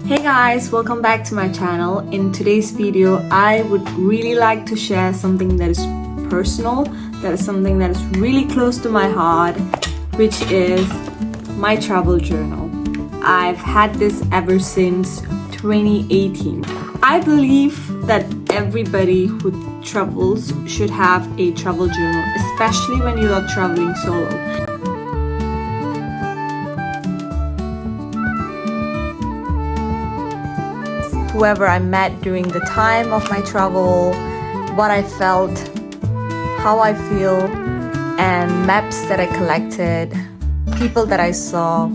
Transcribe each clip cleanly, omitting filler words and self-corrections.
Hey guys, welcome back to my channel. In today's video, I would really like to share something that is personal, that is something that is really close to my heart, which is my travel journal. I've had this ever since 2018. I believe that everybody who travels should have a travel journal, especially when you are traveling solo. Whoever I met during the time of my travel, what I felt, how I feel, and maps that I collected, people that I saw,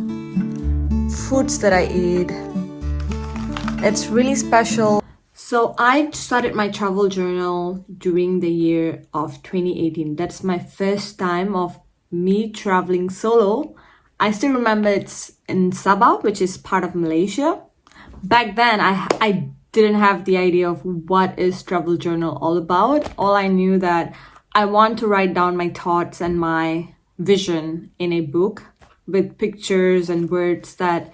foods that I eat. It's really special. So I started my travel journal during the year of 2018. That's my first time of me traveling solo. I still remember it's in Sabah, which is part of Malaysia. Back then, I didn't have the idea of what is travel journal all about. All I knew that I want to write down my thoughts and my vision in a book with pictures and words that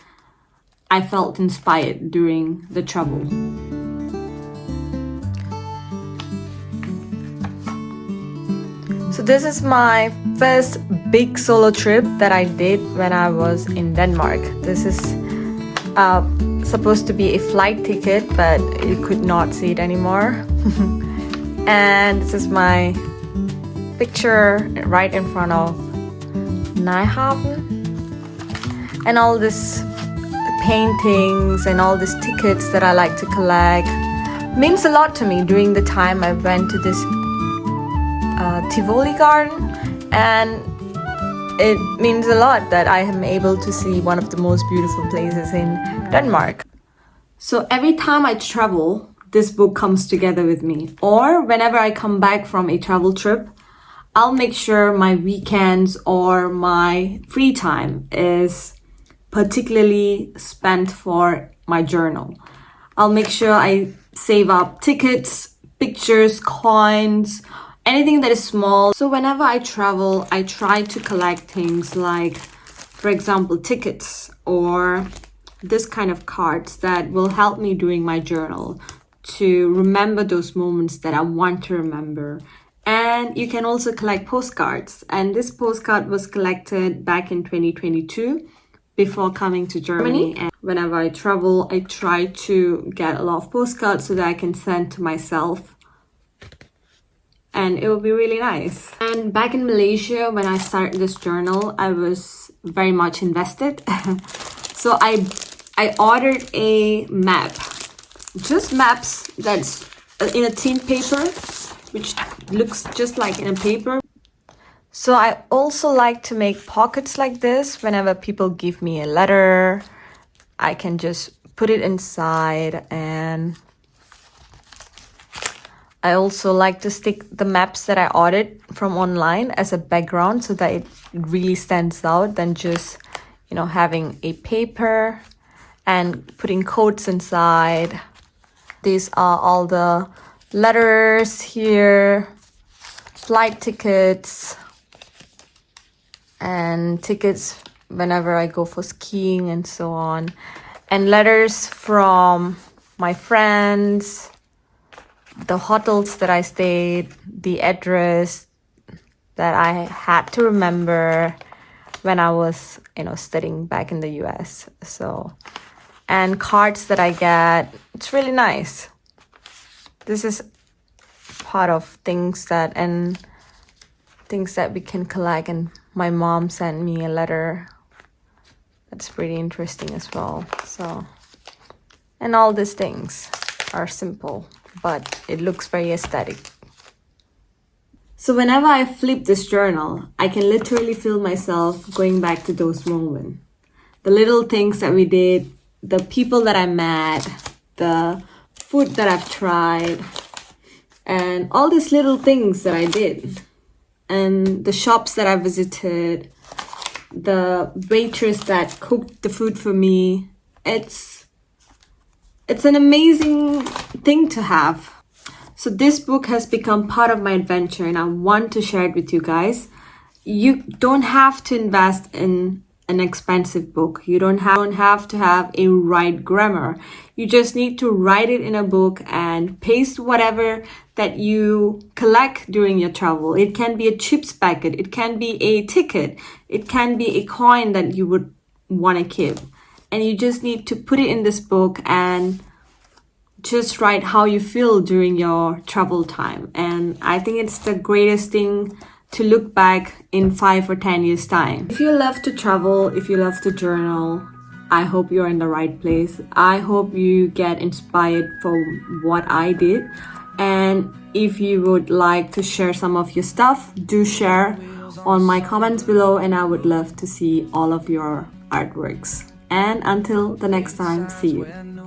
I felt inspired during the travel. So this is my first big solo trip that I did when I was in Denmark. This is supposed to be a flight ticket, but you could not see it anymore. And this is my picture right in front of Nyhavn, and all this paintings and all these tickets that I like to collect means a lot to me. During the time I went to this Tivoli garden, and it means a lot that I am able to see one of the most beautiful places in Denmark. So every time I travel, this book comes together with me. Or whenever I come back from a travel trip, I'll make sure my weekends or my free time is particularly spent for my journal. I'll make sure I save up tickets, pictures, coins, anything that is small. So whenever I travel, I try to collect things like, for example, tickets or this kind of cards that will help me during my journal to remember those moments that I want to remember. And you can also collect postcards. And this postcard was collected back in 2022 before coming to Germany. And whenever I travel, I try to get a lot of postcards so that I can send to myself. And it will be really nice. And back in Malaysia, when I started this journal, I was very much invested. So I ordered a map, just maps that's in a thin paper, which looks just like in a paper. So I also like to make pockets like this. Whenever people give me a letter, I can just put it inside. And I also like to stick the maps that I ordered from online as a background so that it really stands out than just, having a paper and putting quotes inside. These are all the letters here, flight tickets, and tickets whenever I go for skiing and so on, and letters from my friends, the hotels that I stayed, the address that I had to remember when I was, studying back in the US. So, and cards that I get. It's really nice. This is part of things that we can collect. And my mom sent me a letter. That's pretty interesting as well. So, and all these things are simple, but it looks very aesthetic. So whenever I flip this journal, I can literally feel myself going back to those moments. The little things that we did, the people that I met, the food that I've tried, and all these little things that I did. And the shops that I visited, the waitress that cooked the food for me. It's an amazing thing to have. So this book has become part of my adventure and I want to share it with you guys. You don't have to invest in an expensive book. You don't have to have a right grammar. You just need to write it in a book and paste whatever that you collect during your travel. It can be a chips packet, it can be a ticket, it can be a coin that you would want to keep. And you just need to put it in this book and just write how you feel during your travel time. And I think it's the greatest thing to look back in 5 or 10 years time. If you love to travel, if you love to journal, I hope you're in the right place. I hope you get inspired from what I did. And if you would like to share some of your stuff, do share on my comments below, and I would love to see all of your artworks. And until the next time, see you.